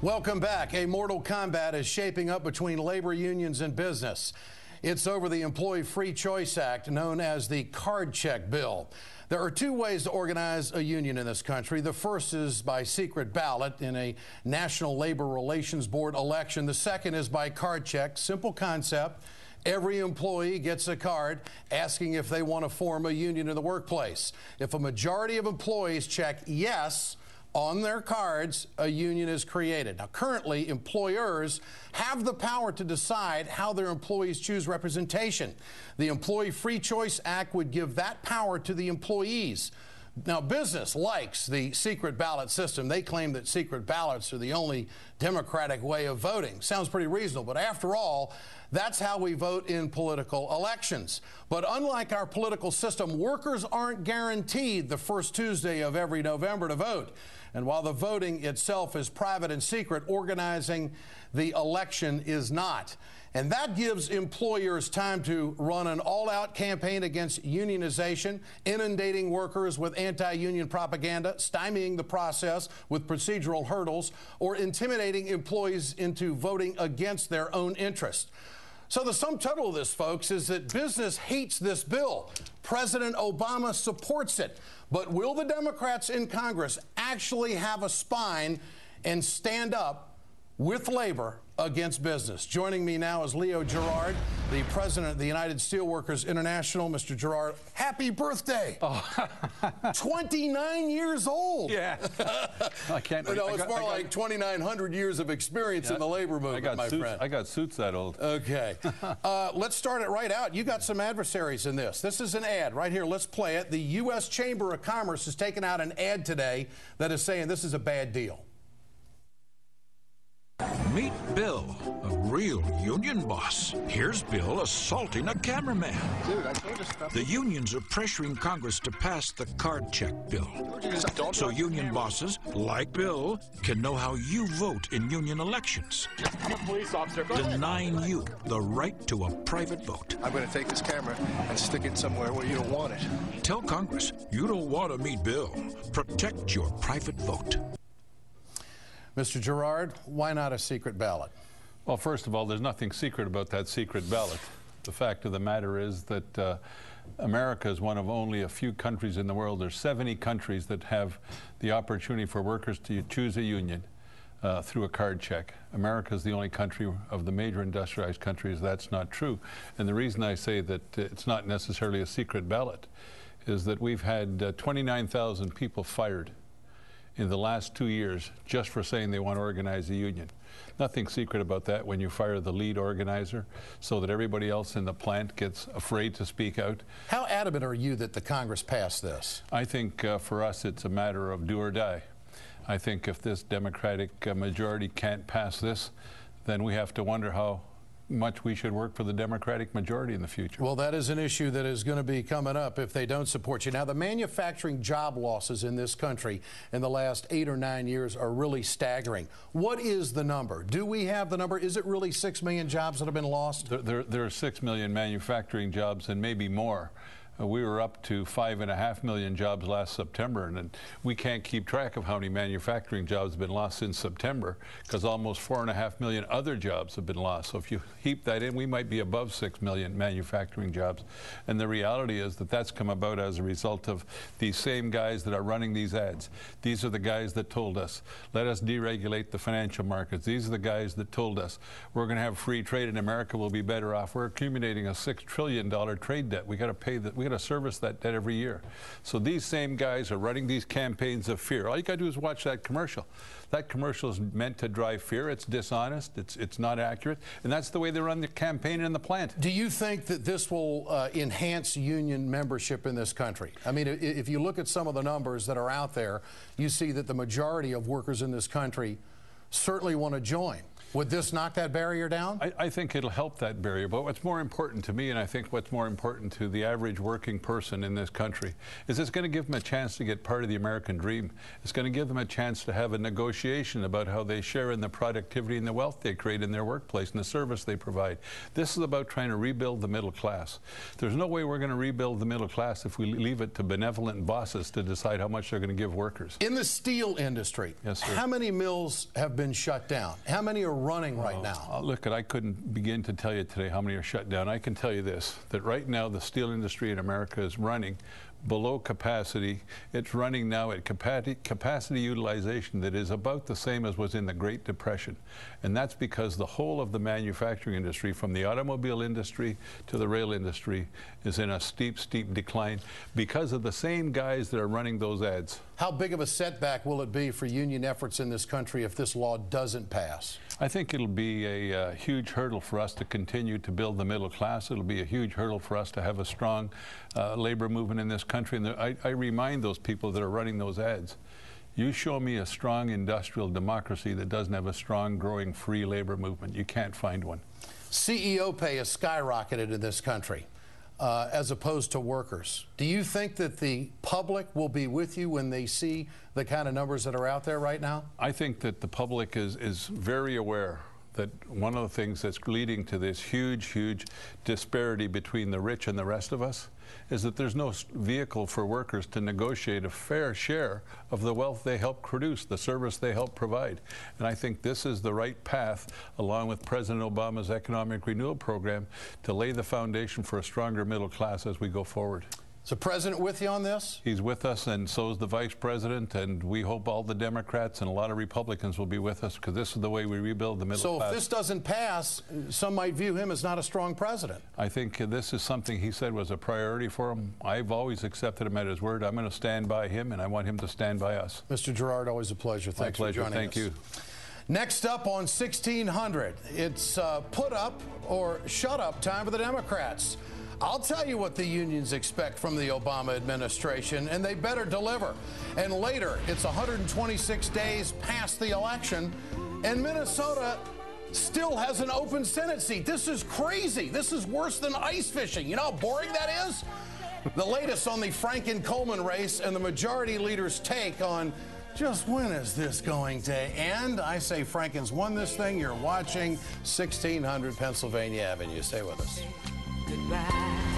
Welcome back. A mortal combat is shaping up between labor unions and business. It's over the Employee Free Choice Act, known as the Card Check Bill. There are two ways to organize a union in this country. The first is by secret ballot in a National Labor Relations Board election. The second is by card check. Simple concept. Every employee gets a card asking if they want to form a union in the workplace. If a majority of employees check yes on their cards, a union is created. Now, currently, employers have the power to decide how their employees choose representation. The Employee Free Choice Act would give that power to the employees. Now, business likes the secret ballot system. They claim that secret ballots are the only democratic way of voting. Sounds pretty reasonable, but after all, that's how we vote in political elections. But unlike our political system, workers aren't guaranteed the first Tuesday of every November to vote. And while the voting itself is private and secret, organizing the election is not. And that gives employers time to run an all-out campaign against unionization, inundating workers with anti-union propaganda, stymieing the process with procedural hurdles, or intimidating employees into voting against their own interest. So the sum total of this, folks, is that business hates this bill. President Obama supports it. But will the Democrats in Congress actually have a spine and stand up with labor against business? Joining me now is Leo Gerard, the president of the United Steelworkers International. Mr. Gerard, happy birthday. Oh. 29 years old. Yeah. I can't. No, it's more like 2,900 years of experience in the labor movement, my friend. I got suits that old. Okay. Let's start it right out. You got some adversaries in this. This is an ad right here. Let's play it. The U.S. Chamber of Commerce has taken out an ad today that is saying this is a bad deal. Meet Bill, a real union boss. Here's Bill assaulting a cameraman. Dude, I told you stuff. The unions are pressuring Congress to pass the card check bill. So union bosses, like Bill, can know how you vote in union elections. I'm a police officer. Denying you the right to a private vote. I'm going to take this camera and stick it somewhere where you don't want it. Tell Congress you don't want to meet Bill. Protect your private vote. Mr. Gerard, why not a secret ballot? Well, first of all, there's nothing secret about that secret ballot. The fact of the matter is that America is one of only a few countries in the world. There's 70 countries that have the opportunity for workers to choose a union through a card check. America is the only country of the major industrialized countries that's not true. And the reason I say that it's not necessarily a secret ballot is that we've had 29,000 people fired in the last 2 years just for saying they want to organize a union. Nothing secret about that when you fire the lead organizer so that everybody else in the plant gets afraid to speak out. How adamant are you that the Congress pass this? I think for us it's a matter of do or die. I think if this Democratic majority can't pass this, then we have to wonder how much we should work for the Democratic majority in the future. Well, that is an issue that is going to be coming up if they don't support you. Now, the manufacturing job losses in this country in the last 8 or 9 years are really staggering. What is the number? Do we have the number? Is it really 6 million jobs that have been lost? There are 6 million manufacturing jobs and maybe more. We were up to 5.5 million jobs last September, and we can't keep track of how many manufacturing jobs have been lost since September because almost 4.5 million other jobs have been lost. So if you heap that in, we might be above 6 million manufacturing jobs. And the reality is that that's come about as a result of these same guys that are running these ads. These are the guys that told us, let us deregulate the financial markets. These are the guys that told us we're going to have free trade and America will be better off. We're accumulating a $6 trillion trade debt. We got to pay that. To service that debt every year. So these same guys are running these campaigns of fear. All you got to do is watch that commercial. That commercial is meant to drive fear. It's dishonest. It's not accurate. And that's the way they run the campaign in the plant. Do you think that this will enhance union membership in this country? I mean, if you look at some of the numbers that are out there, you see that the majority of workers in this country certainly want to join. Would this knock that barrier down? I think it'll help that barrier. But what's more important to me, and I think what's more important to the average working person in this country, is it's going to give them a chance to get part of the American dream. It's going to give them a chance to have a negotiation about how they share in the productivity and the wealth they create in their workplace and the service they provide. This is about trying to rebuild the middle class. There's no way we're going to rebuild the middle class if we leave it to benevolent bosses to decide how much they're going to give workers. In the steel industry, yes, sir. How many mills have been shut down? How many are running right now? Look, I couldn't begin to tell you today how many are shut down. I can tell you this, that right now the steel industry in America is running below capacity. It's running now at capacity utilization that is about the same as was in the Great Depression. And that's because the whole of the manufacturing industry, from the automobile industry to the rail industry, is in a steep, steep decline because of the same guys that are running those ads. How big of a setback will it be for union efforts in this country if this law doesn't pass? I think it'll be a huge hurdle for us to continue to build the middle class. It'll be a huge hurdle for us to have a strong labor movement in this country. And I remind those people that are running those ads, you show me a strong industrial democracy that doesn't have a strong, growing, free labor movement. You can't find one. CEO pay has skyrocketed in this country as opposed to workers. Do you think that the public will be with you when they see the kind of numbers that are out there right now? I think that the public is very aware that one of the things that's leading to this huge, huge disparity between the rich and the rest of us is that there's no vehicle for workers to negotiate a fair share of the wealth they help produce, the service they help provide. And I think this is the right path, along with President Obama's economic renewal program, to lay the foundation for a stronger middle class as we go forward. Is the president with you on this? He's with us, and so is the vice president, and we hope all the Democrats and a lot of Republicans will be with us, because this is the way we rebuild the middle class. So if this doesn't pass, some might view him as not a strong president. I think this is something he said was a priority for him. I've always accepted him at his word. I'm going to stand by him, and I want him to stand by us. Mr. Gerard, always a pleasure. Thanks My pleasure. for joining us. Thank you. Next up on 1600, it's put up or shut up time for the Democrats. I'll tell you what the unions expect from the Obama administration, and they better deliver. And later, it's 126 days past the election, and Minnesota still has an open Senate seat. This is crazy. This is worse than ice fishing. You know how boring that is? The latest on the Franken-Coleman race and the majority leader's take on just when is this going to end? I say Franken's won this thing. You're watching 1600 Pennsylvania Avenue. Stay with us. Goodbye.